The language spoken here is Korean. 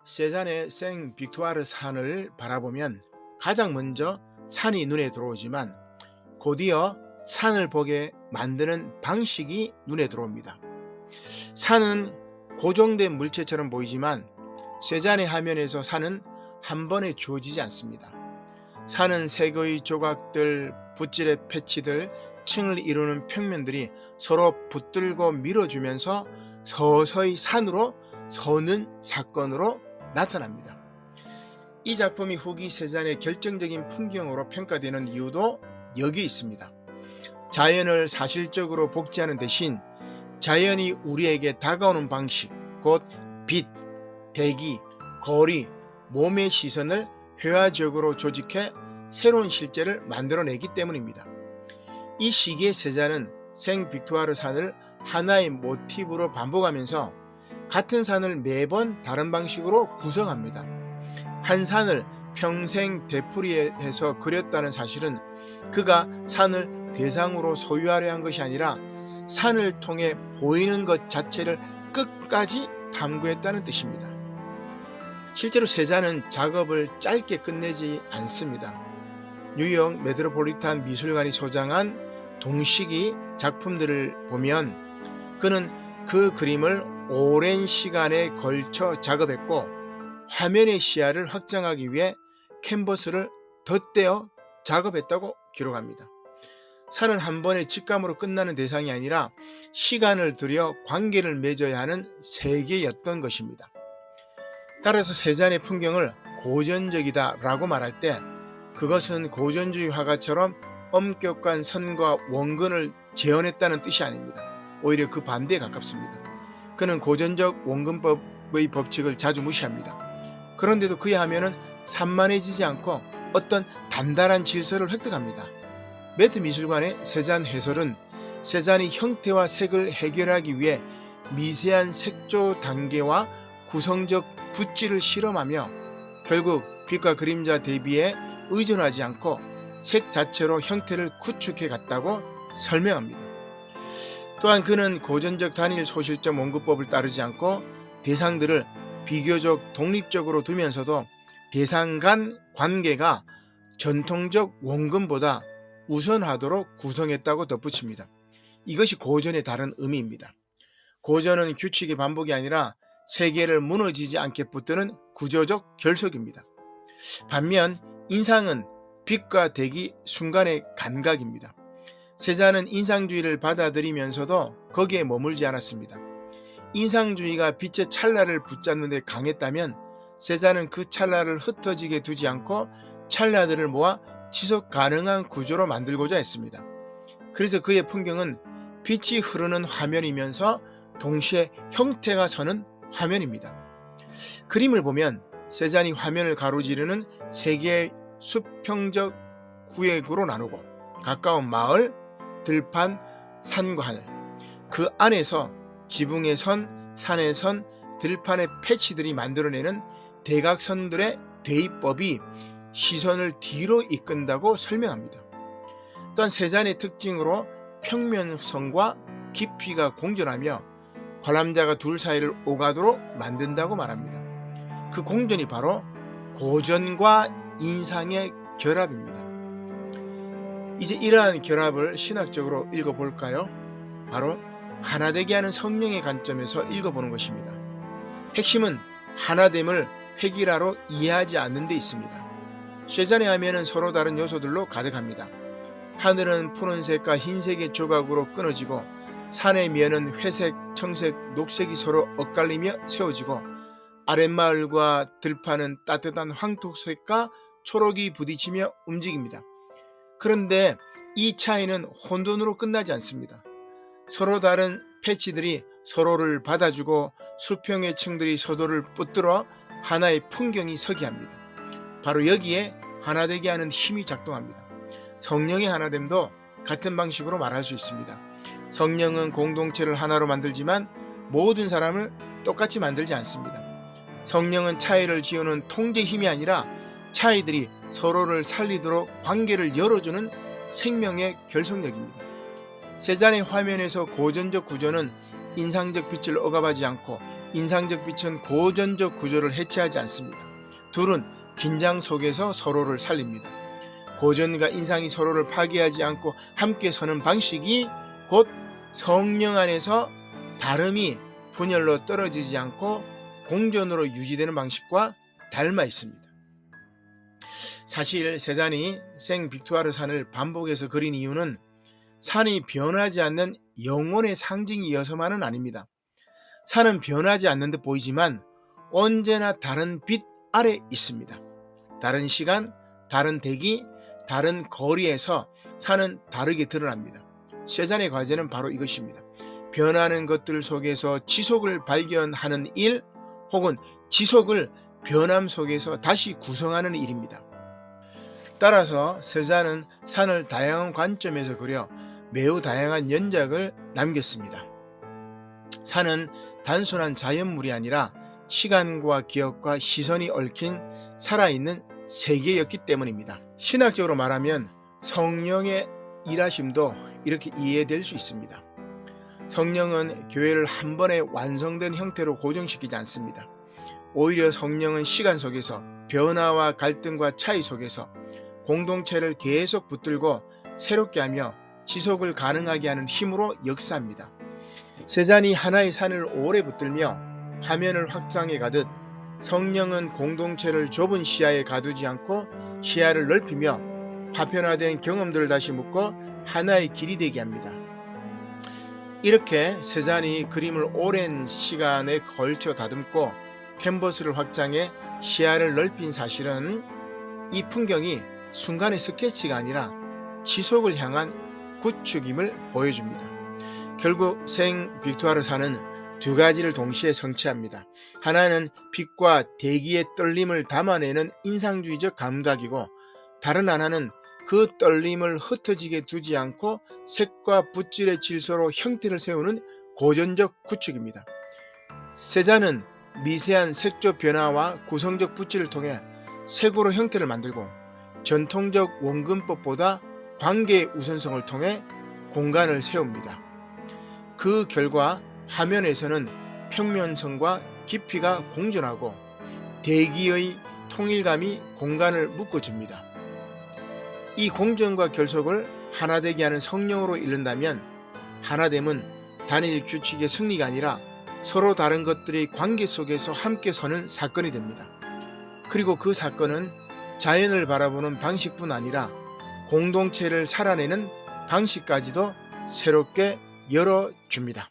세잔의 생 빅투아르 산을 바라보면 가장 먼저 산이 눈에 들어오지만 곧이어 산을 보게 만드는 방식이 눈에 들어옵니다. 산은 고정된 물체처럼 보이지만 세잔의 화면에서 산은 한 번에 주어지지 않습니다. 산은 색의 조각들, 붓질의 패치들, 층을 이루는 평면들이 서로 붙들고 밀어주면서 서서히 산으로 서는 사건으로 나타납니다. 이 작품이 후기 세잔의 결정적인 풍경으로 평가되는 이유도 여기에 있습니다. 자연을 사실적으로 복제하는 대신 자연이 우리에게 다가오는 방식, 곧 빛, 대기, 거리, 몸의 시선을 회화적으로 조직해 새로운 실제를 만들어내기 때문입니다. 이 시기의 세잔은 생 빅투아르 산을 하나의 모티브로 반복하면서 같은 산을 매번 다른 방식으로 구성합니다. 한 산을 평생 되풀이해서 그렸다는 사실은 그가 산을 대상으로 소유하려 한 것이 아니라 산을 통해 보이는 것 자체를 끝까지 탐구했다는 뜻입니다. 실제로 세잔은 작업을 짧게 끝내지 않습니다. 뉴욕 메트로폴리탄 미술관이 소장한 동시기 작품들을 보면 그는 그 그림을 오랜 시간에 걸쳐 작업했고 화면의 시야를 확장하기 위해 캔버스를 덧대어 작업했다고 기록합니다. 산은 한 번의 직감으로 끝나는 대상이 아니라 시간을 들여 관계를 맺어야 하는 세계였던 것입니다. 따라서 세잔의 풍경을 고전적이다라고 말할 때 그것은 고전주의 화가처럼 엄격한 선과 원근을 재현했다는 뜻이 아닙니다. 오히려 그 반대에 가깝습니다. 그는 고전적 원근법의 법칙을 자주 무시합니다. 그런데도 그의 화면은 산만해지지 않고 어떤 단단한 질서를 획득합니다. 메트 미술관의 세잔 해설은 세잔이 형태와 색을 해결하기 위해 미세한 색조 단계와 구성적 붓질을 실험하며 결국 빛과 그림자 대비에 의존하지 않고 색 자체로 형태를 구축해 갔다고 설명합니다. 또한 그는 고전적 단일 소실점 원근법을 따르지 않고 대상들을 비교적 독립적으로 두면서도 대상 간 관계가 전통적 원근보다 우선하도록 구성했다고 덧붙입니다. 이것이 고전의 다른 의미입니다. 고전은 규칙의 반복이 아니라 세계를 무너지지 않게 붙드는 구조적 결속입니다. 반면 인상은 빛과 대기 순간의 감각입니다. 세잔은 인상주의를 받아들이면서도 거기에 머물지 않았습니다. 인상주의가 빛의 찰나를 붙잡는 데 강했다면 세잔은 그 찰나를 흩어지게 두지 않고 찰나들을 모아 지속 가능한 구조로 만들고자 했습니다. 그래서 그의 풍경은 빛이 흐르는 화면이면서 동시에 형태가 서는 화면입니다. 그림을 보면 세잔이 화면을 가로지르는 세 개의 수평적 구획으로 나누고 가까운 마을, 들판, 산과 하늘, 그 안에서 지붕의 선, 산의 선, 들판의 패치들이 만들어내는 대각선들의 대입법이 시선을 뒤로 이끈다고 설명합니다. 또한 세잔의 특징으로 평면성과 깊이가 공존하며 관람자가 둘 사이를 오가도록 만든다고 말합니다. 그 공존이 바로 고전과 인상의 결합입니다. 이제 이러한 결합을 신학적으로 읽어볼까요? 바로 하나되게 하는 성령의 관점에서 읽어보는 것입니다. 핵심은 하나됨을 획일화로 이해하지 않는 데 있습니다. 세잔의 화면은 서로 다른 요소들로 가득합니다. 하늘은 푸른색과 흰색의 조각으로 끊어지고 산의 면은 회색, 청색, 녹색이 서로 엇갈리며 세워지고 아랫마을과 들판은 따뜻한 황토색과 초록이 부딪히며 움직입니다. 그런데 이 차이는 혼돈으로 끝나지 않습니다. 서로 다른 패치들이 서로를 받아주고 수평의 층들이 서로를 붙들어 하나의 풍경이 서게 합니다. 바로 여기에 하나되게 하는 힘이 작동합니다. 성령의 하나됨도 같은 방식으로 말할 수 있습니다. 성령은 공동체를 하나로 만들지만 모든 사람을 똑같이 만들지 않습니다. 성령은 차이를 지우는 통제 힘이 아니라 차이들이 서로를 살리도록 관계를 열어주는 생명의 결속력입니다. 세잔의 화면에서 고전적 구조는 인상적 빛을 억압하지 않고 인상적 빛은 고전적 구조를 해체하지 않습니다. 둘은 긴장 속에서 서로를 살립니다. 고전과 인상이 서로를 파괴하지 않고 함께 서는 방식이 곧 성령 안에서 다름이 분열로 떨어지지 않고 공존으로 유지되는 방식과 닮아 있습니다. 사실 세잔이 생 빅토르 산을 반복해서 그린 이유는 산이 변하지 않는 영혼의 상징이어서만은 아닙니다. 산은 변하지 않는 듯 보이지만 언제나 다른 빛 아래 있습니다. 다른 시간, 다른 대기, 다른 거리에서 산은 다르게 드러납니다. 세잔의 과제는 바로 이것입니다. 변하는 것들 속에서 지속을 발견하는 일, 혹은 지속을 변함 속에서 다시 구성하는 일입니다. 따라서 세잔은 산을 다양한 관점에서 그려 매우 다양한 연작을 남겼습니다. 산은 단순한 자연물이 아니라 시간과 기억과 시선이 얽힌 살아있는 세계였기 때문입니다. 신학적으로 말하면 성령의 일하심도 이렇게 이해될 수 있습니다. 성령은 교회를 한 번에 완성된 형태로 고정시키지 않습니다. 오히려 성령은 시간 속에서 변화와 갈등과 차이 속에서 공동체를 계속 붙들고 새롭게 하며 지속을 가능하게 하는 힘으로 역사합니다. 세잔이 하나의 산을 오래 붙들며 화면을 확장해 가듯 성령은 공동체를 좁은 시야에 가두지 않고 시야를 넓히며 파편화된 경험들을 다시 묶어 하나의 길이 되게 합니다. 이렇게 세잔이 그림을 오랜 시간에 걸쳐 다듬고 캔버스를 확장해 시야를 넓힌 사실은 이 풍경이 순간의 스케치가 아니라 지속을 향한 구축임을 보여줍니다. 결국 생 빅토르 산은 두 가지를 동시에 성취합니다. 하나는 빛과 대기의 떨림을 담아내는 인상주의적 감각이고, 다른 하나는 그 떨림을 흩어지게 두지 않고 색과 붓질의 질서로 형태를 세우는 고전적 구축입니다. 세잔은 미세한 색조 변화와 구성적 붓질을 통해 색으로 형태를 만들고, 전통적 원근법보다 관계의 우선성을 통해 공간을 세웁니다. 그 결과 화면에서는 평면성과 깊이가 공존하고 대기의 통일감이 공간을 묶어줍니다. 이 공존과 결속을 하나되게 하는 성령으로 이른다면, 하나됨은 단일 규칙의 승리가 아니라 서로 다른 것들의 관계 속에서 함께 서는 사건이 됩니다. 그리고 그 사건은 자연을 바라보는 방식뿐 아니라 공동체를 살아내는 방식까지도 새롭게 열어줍니다.